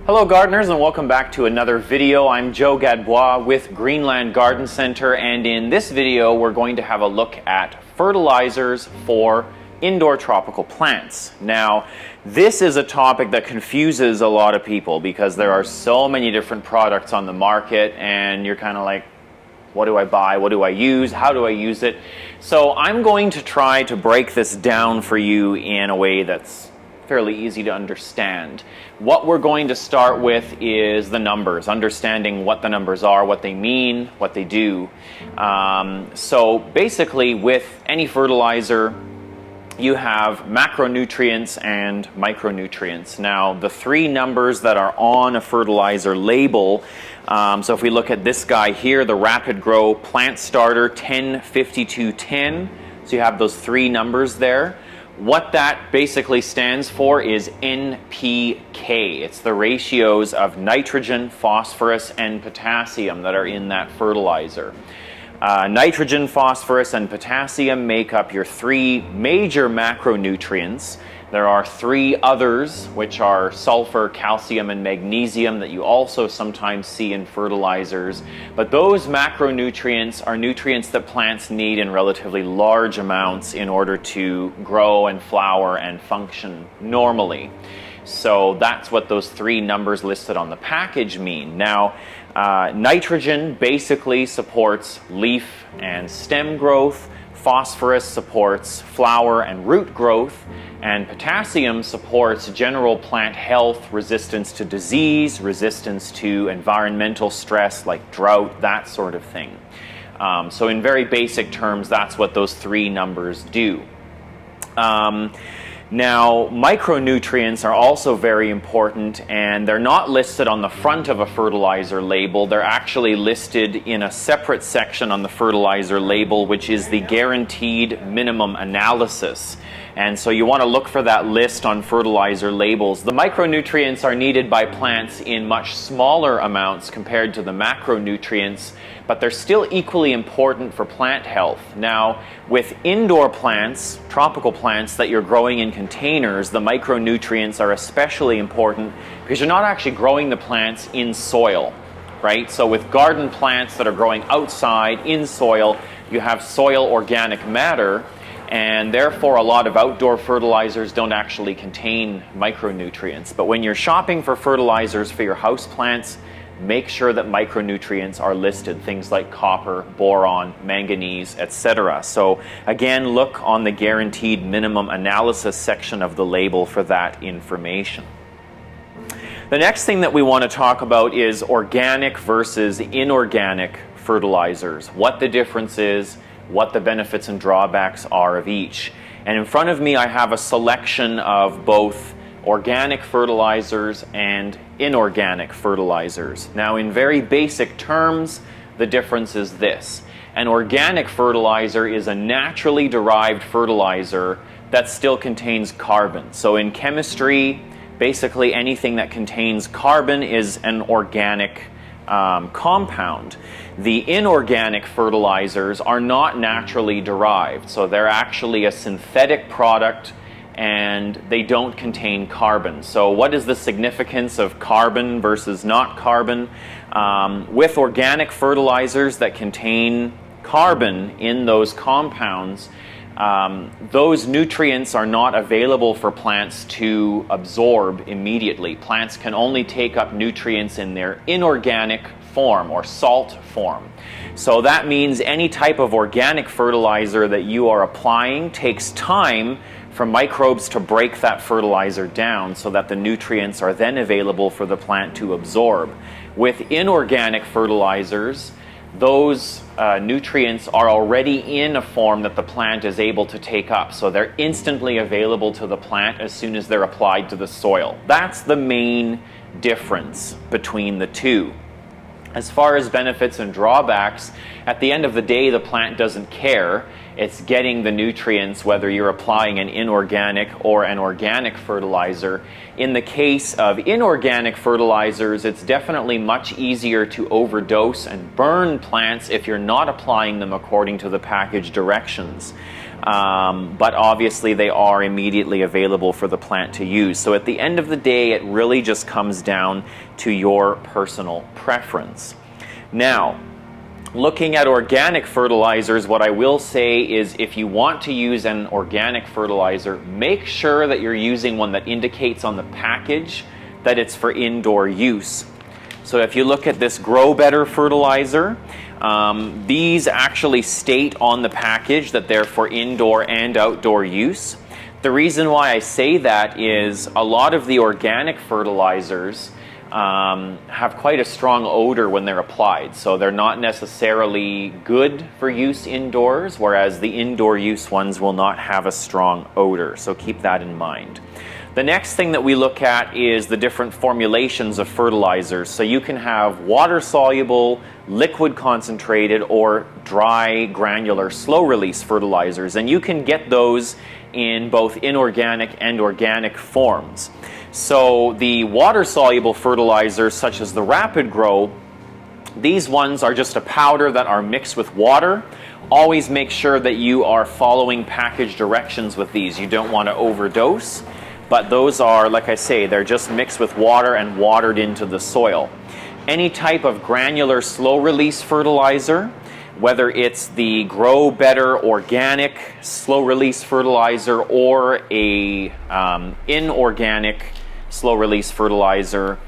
Hello gardeners, and welcome back to another video. I'm Joe Gadbois with Greenland Garden Center, and in this video we're going to have a look at fertilizers for indoor tropical plants. Now, this is a topic that confuses a lot of people because there are so many different products on the market and you're kind of like, what do I buy? What do I use? How do I use it? So I'm going to try to break this down for you in a way that's fairly easy to understand. What we're going to start with is the numbers, understanding what the numbers are, what they mean, what they do. So basically with any fertilizer, you have macronutrients and micronutrients. Now, the three numbers that are on a fertilizer label, so if we look at this guy here, the Rapid Grow Plant Starter 10-52-10, so you have those three numbers there. What that basically stands for is NPK. It's the ratios of nitrogen, phosphorus, and potassium that are in that fertilizer. Nitrogen, phosphorus, and potassium make up your three major macronutrients. There are three others, which are sulfur, calcium, and magnesium, that you also sometimes see in fertilizers. But those macronutrients are nutrients that plants need in relatively large amounts in order to grow and flower and function normally. So that's what those three numbers listed on the package mean. Now, nitrogen basically supports leaf and stem growth. Phosphorus supports flower and root growth, and potassium supports general plant health, resistance to disease, resistance to environmental stress like drought, that sort of thing. So in very basic terms, that's what those three numbers do. Now, micronutrients are also very important, and they're not listed on the front of a fertilizer label. They're actually listed in a separate section on the fertilizer label, which is the guaranteed minimum analysis. And so you want to look for that list on fertilizer labels. The micronutrients are needed by plants in much smaller amounts compared to the macronutrients, but they're still equally important for plant health. Now, with indoor plants, tropical plants that you're growing in containers, the micronutrients are especially important because you're not actually growing the plants in soil, right? So with garden plants that are growing outside in soil, you have soil organic matter, and therefore a lot of outdoor fertilizers don't actually contain micronutrients. But when you're shopping for fertilizers for your house plants, make sure that micronutrients are listed, things like copper, boron, manganese, etc. So again, look on the guaranteed minimum analysis section of the label for that information. The next thing that we want to talk about is organic versus inorganic fertilizers, what the difference is, what the benefits and drawbacks are of each. And in front of me I have a selection of both organic fertilizers and inorganic fertilizers. Now, in very basic terms, the difference is this. An organic fertilizer is a naturally derived fertilizer that still contains carbon. So in chemistry, basically anything that contains carbon is an organic compound. The inorganic fertilizers are not naturally derived, so they're actually a synthetic product and they don't contain carbon. So what is the significance of carbon versus not carbon? With organic fertilizers that contain carbon in those compounds, those nutrients are not available for plants to absorb immediately. Plants can only take up nutrients in their inorganic form or salt form. So that means any type of organic fertilizer that you are applying takes time for microbes to break that fertilizer down so that the nutrients are then available for the plant to absorb. With inorganic fertilizers, those nutrients are already in a form that the plant is able to take up. So they're instantly available to the plant as soon as they're applied to the soil. That's the main difference between the two. As far as benefits and drawbacks, at the end of the day, the plant doesn't care. It's getting the nutrients whether you're applying an inorganic or an organic fertilizer. In the case of inorganic fertilizers, it's definitely much easier to overdose and burn plants if you're not applying them according to the package directions. but obviously they are immediately available for the plant to use. So at the end of the day, it really just comes down to your personal preference. Now, looking at organic fertilizers, what I will say is if you want to use an organic fertilizer, make sure that you're using one that indicates on the package that it's for indoor use. So if you look at this Grow Better fertilizer, these actually state on the package that they're for indoor and outdoor use. The reason why I say that is a lot of the organic fertilizers have quite a strong odor when they're applied, so they're not necessarily good for use indoors, whereas the indoor use ones will not have a strong odor, so keep that in mind. The next thing that we look at is the different formulations of fertilizers. So you can have water-soluble, liquid concentrated, or dry, granular, slow-release fertilizers, and you can get those in both inorganic and organic forms. So the water-soluble fertilizers, such as the Rapid Grow, these ones are just a powder that are mixed with water. Always make sure that you are following package directions with these. You don't want to overdose, but those are, like I say, they're just mixed with water and watered into the soil. Any type of granular slow-release fertilizer, whether it's the Grow Better organic slow-release fertilizer or a inorganic slow-release fertilizer,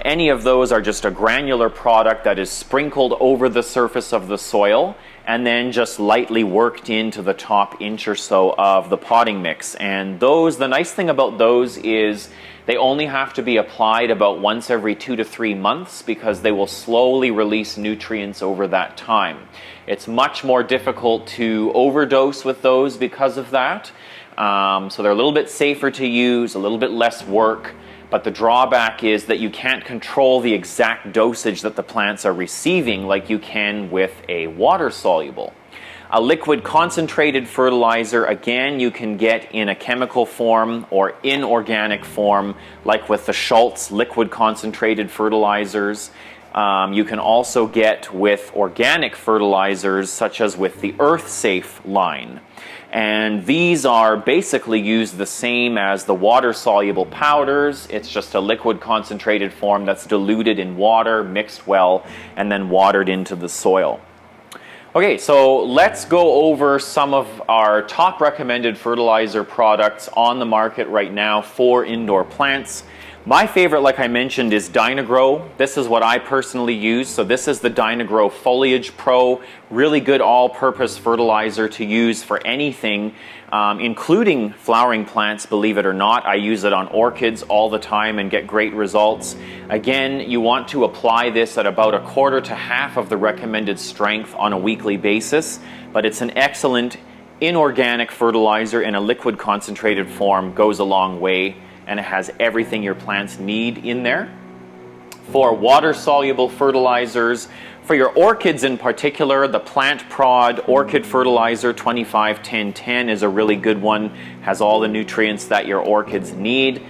any of those are just a granular product that is sprinkled over the surface of the soil and then just lightly worked into the top inch or so of the potting mix. And those, the nice thing about those is they only have to be applied about once every 2 to 3 months because they will slowly release nutrients over that time. It's much more difficult to overdose with those because of that. So they're a little bit safer to use, a little bit less work, but the drawback is that you can't control the exact dosage that the plants are receiving like you can with a water-soluble. A liquid concentrated fertilizer, again, you can get in a chemical form or in organic form, like with the Schultz liquid concentrated fertilizers. You can also get with organic fertilizers, such as with the EarthSafe line. And these are basically used the same as the water-soluble powders. It's just a liquid concentrated form that's diluted in water, mixed well, and then watered into the soil. Okay, so let's go over some of our top recommended fertilizer products on the market right now for indoor plants. My favorite, like I mentioned, is Dynagrow. This is what I personally use. So this is the Dynagrow Foliage Pro. Really good all-purpose fertilizer to use for anything, including flowering plants, believe it or not. I use it on orchids all the time and get great results. Again, you want to apply this at about 1/4 to half of the recommended strength on a weekly basis, but it's an excellent inorganic fertilizer in a liquid concentrated form, goes a long way, and it has everything your plants need in there. For water-soluble fertilizers, for your orchids in particular, the Plant Prod Orchid Fertilizer 25-10-10 is a really good one. Has all the nutrients that your orchids need.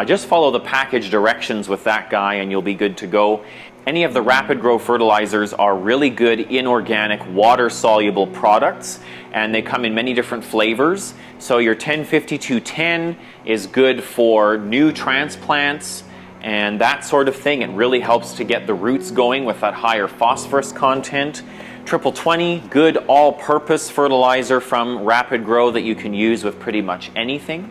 Just follow the package directions with that guy and you'll be good to go. Any of the Rapid Grow fertilizers are really good inorganic water-soluble products, and they come in many different flavors. So your 10-52-10 is good for new transplants and that sort of thing. It really helps to get the roots going with that higher phosphorus content. 20-20, good all-purpose fertilizer from Rapid Grow that you can use with pretty much anything.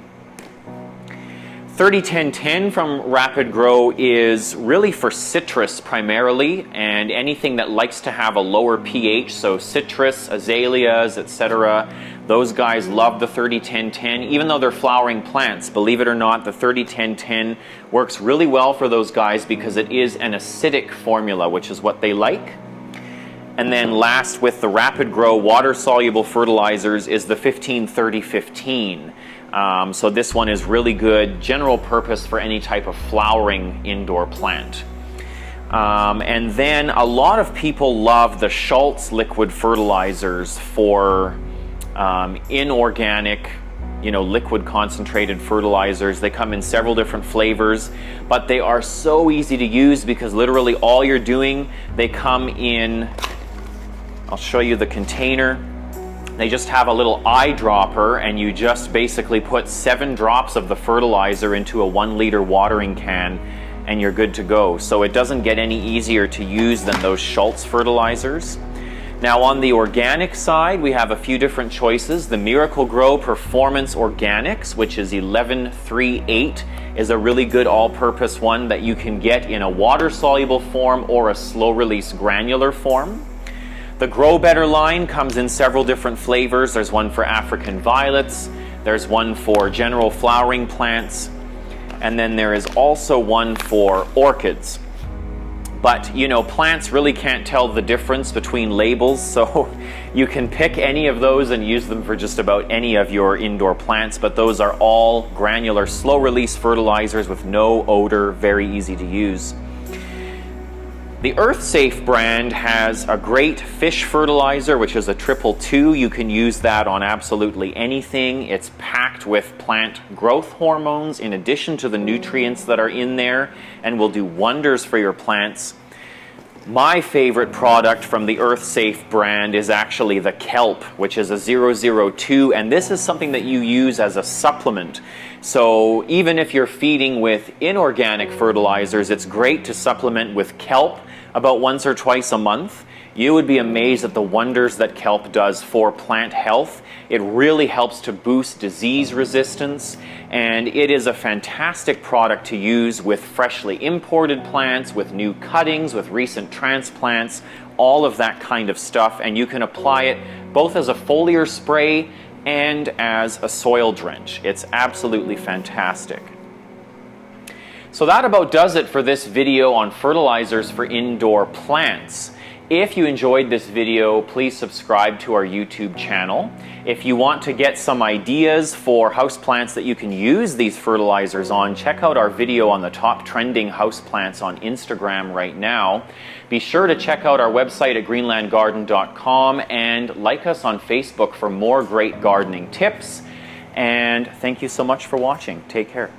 30-10-10 from Rapid Grow is really for citrus primarily, and anything that likes to have a lower pH, so citrus, azaleas, etc. Those guys love the 30-10-10, even though they're flowering plants. Believe it or not, the 30-10-10 works really well for those guys because it is an acidic formula, which is what they like. And then last, with the Rapid Grow water-soluble fertilizers, is the 15-30-15. So this one is really good, general purpose for any type of flowering indoor plant. And then a lot of people love the Schultz liquid fertilizers for inorganic, liquid concentrated fertilizers. They come in several different flavors, but they are so easy to use because literally all you're doing, they come in, I'll show you the container. They just have a little eyedropper, and you just basically put 7 drops of the fertilizer into a 1 liter watering can, and you're good to go. So it doesn't get any easier to use than those Schultz fertilizers. Now on the organic side, we have a few different choices. The Miracle-Gro Performance Organics, which is 1138, is a really good all-purpose one that you can get in a water-soluble form or a slow-release granular form. The Grow Better line comes in several different flavors. There's one for African violets, there's one for general flowering plants, and then there is also one for orchids. But, you know, plants really can't tell the difference between labels, so you can pick any of those and use them for just about any of your indoor plants, but those are all granular, slow-release fertilizers with no odor, very easy to use. The EarthSafe brand has a great fish fertilizer, which is a 222. You can use that on absolutely anything. It's packed with plant growth hormones in addition to the nutrients that are in there, and will do wonders for your plants. My favorite product from the EarthSafe brand is actually the kelp, which is a 002, and this is something that you use as a supplement. So even if you're feeding with inorganic fertilizers, it's great to supplement with kelp about once or twice a month. You would be amazed at the wonders that kelp does for plant health. It really helps to boost disease resistance, and it is a fantastic product to use with freshly imported plants, with new cuttings, with recent transplants, all of that kind of stuff, and you can apply it both as a foliar spray and as a soil drench. It's absolutely fantastic. So that about does it for this video on fertilizers for indoor plants. If you enjoyed this video, please subscribe to our YouTube channel. If you want to get some ideas for houseplants that you can use these fertilizers on, check out our video on the top trending houseplants on Instagram right now. Be sure to check out our website at greenlandgarden.com and like us on Facebook for more great gardening tips. And thank you so much for watching. Take care.